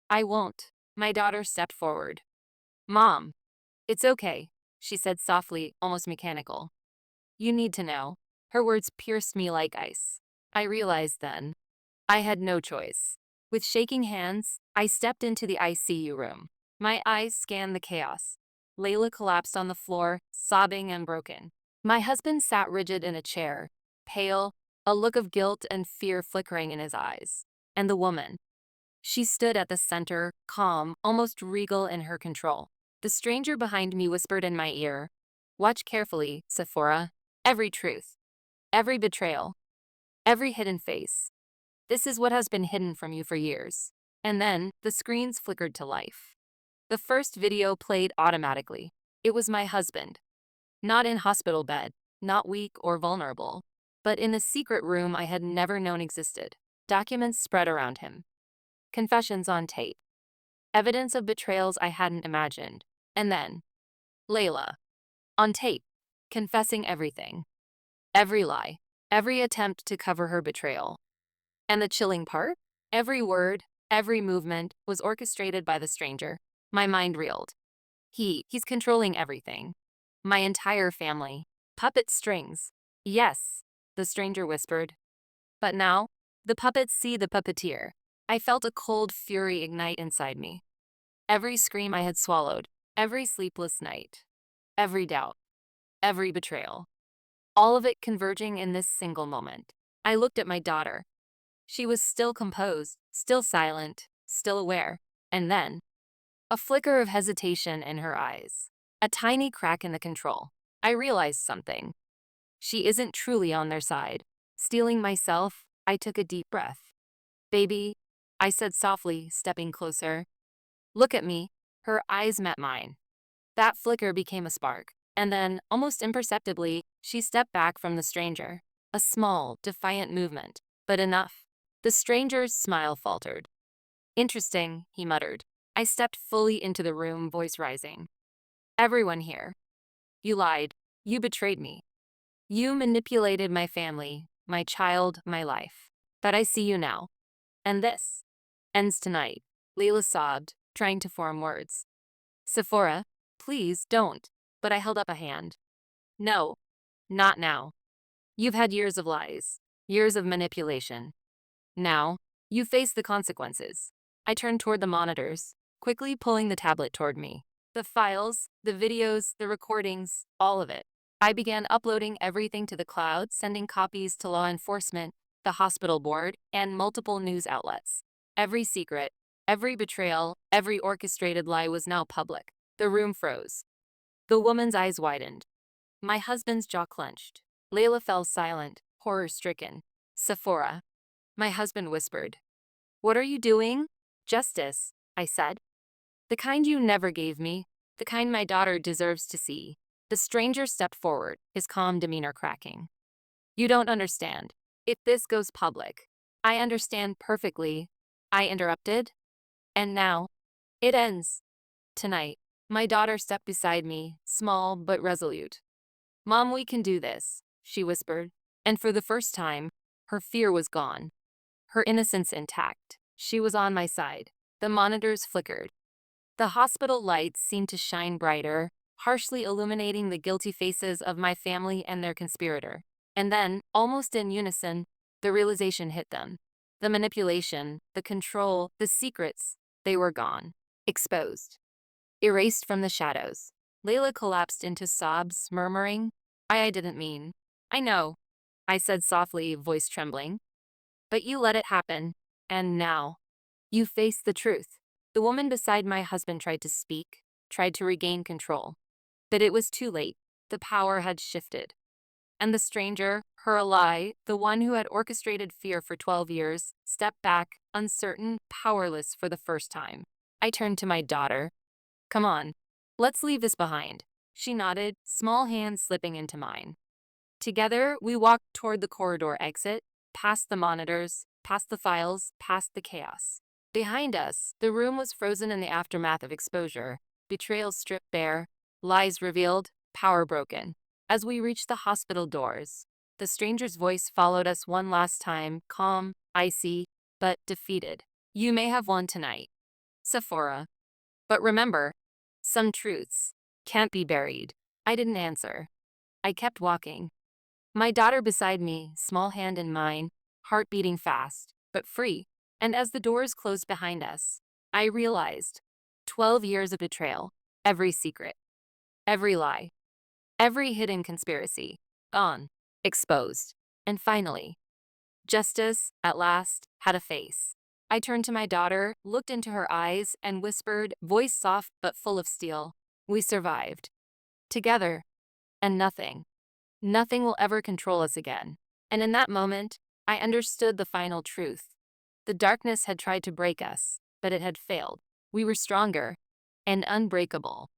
I won't. My daughter stepped forward. Mom, it's okay, she said softly, almost mechanical. You need to know. Her words pierced me like ice. I realized then I had no choice. With shaking hands, I stepped into the ICU room. My eyes scanned the chaos. Layla collapsed on the floor, sobbing and broken. My husband sat rigid in a chair, pale, a look of guilt and fear flickering in his eyes. And the woman. She stood at the center, calm, almost regal in her control. The stranger behind me whispered in my ear, "Watch carefully, Sephora. Every truth, every betrayal, every hidden face. This is what has been hidden from you for years." And then the screens flickered to life. The first video played automatically. It was my husband. Not in hospital bed, not weak or vulnerable, but in a secret room I had never known existed. Documents spread around him. Confessions on tape. Evidence of betrayals I hadn't imagined. And then, Layla. On tape. Confessing everything. Every lie. Every attempt to cover her betrayal. And the chilling part? Every word, every movement was orchestrated by the stranger. My mind reeled. He's controlling everything. My entire family. Puppet strings. Yes, the stranger whispered. But now, the puppets see the puppeteer. I felt a cold fury ignite inside me. Every scream I had swallowed, every sleepless night, every doubt, every betrayal, all of it converging in this single moment. I looked at my daughter. She was still composed, still silent, still aware. And then, a flicker of hesitation in her eyes. A tiny crack in the control. I realized something. She isn't truly on their side. Steeling myself, I took a deep breath. "Baby," I said softly, stepping closer. "Look at me." Her eyes met mine. That flicker became a spark. And then, almost imperceptibly, she stepped back from the stranger. A small, defiant movement, but enough. The stranger's smile faltered. "Interesting," he muttered. I stepped fully into the room, voice rising. "Everyone here. You lied. You betrayed me. You manipulated my family, my child, my life. But I see you now. And this ends tonight." Layla sobbed, trying to form words. "Sephora, please don't." But I held up a hand. "No, not now. You've had years of lies, years of manipulation. Now, you face the consequences." I turned toward the monitors, quickly pulling the tablet toward me. The files, the videos, the recordings, all of it. I began uploading everything to the cloud, sending copies to law enforcement, the hospital board, and multiple news outlets. Every secret, every betrayal, every orchestrated lie was now public. The room froze. The woman's eyes widened. My husband's jaw clenched. Layla fell silent, horror-stricken. "Sephora," my husband whispered. "What are you doing?" "Justice," I said. "The kind you never gave me, the kind my daughter deserves to see." The stranger stepped forward, his calm demeanor cracking. "You don't understand. If this goes public." "I understand perfectly," I interrupted. "And now, it ends. Tonight." My daughter stepped beside me, small but resolute. "Mom, we can do this," she whispered. And for the first time, her fear was gone. Her innocence intact. She was on my side. The monitors flickered. The hospital lights seemed to shine brighter, harshly illuminating the guilty faces of my family and their conspirator. And then, almost in unison, the realization hit them. The manipulation, the control, the secrets, they were gone. Exposed. Erased from the shadows. Layla collapsed into sobs, murmuring, I didn't mean." "I know," I said softly, voice trembling. "But you let it happen. And now, you face the truth." The woman beside my husband tried to speak, tried to regain control. But it was too late. The power had shifted. And the stranger, her ally, the one who had orchestrated fear for 12 years, stepped back, uncertain, powerless for the first time. I turned to my daughter. Come on, let's leave this behind. She nodded, small hands slipping into mine. Together, we walked toward the corridor exit, past the monitors, past the files, past the chaos. Behind us, the room was frozen in the aftermath of exposure, betrayal stripped bare, lies revealed, power broken. As we reached the hospital doors, the stranger's voice followed us one last time, calm, icy, but defeated. You may have won tonight, Sephora. But remember, some truths can't be buried. I didn't answer. I kept walking. My daughter beside me, small hand in mine, heart beating fast, but free. And as the doors closed behind us, I realized 12 years of betrayal, every secret, every lie, every hidden conspiracy, gone, exposed. And finally, justice, at last, had a face. I turned to my daughter, looked into her eyes, and whispered, voice soft but full of steel, we survived. Together, and nothing will ever control us again. And in that moment, I understood the final truth. The darkness had tried to break us, but it had failed. We were stronger and unbreakable.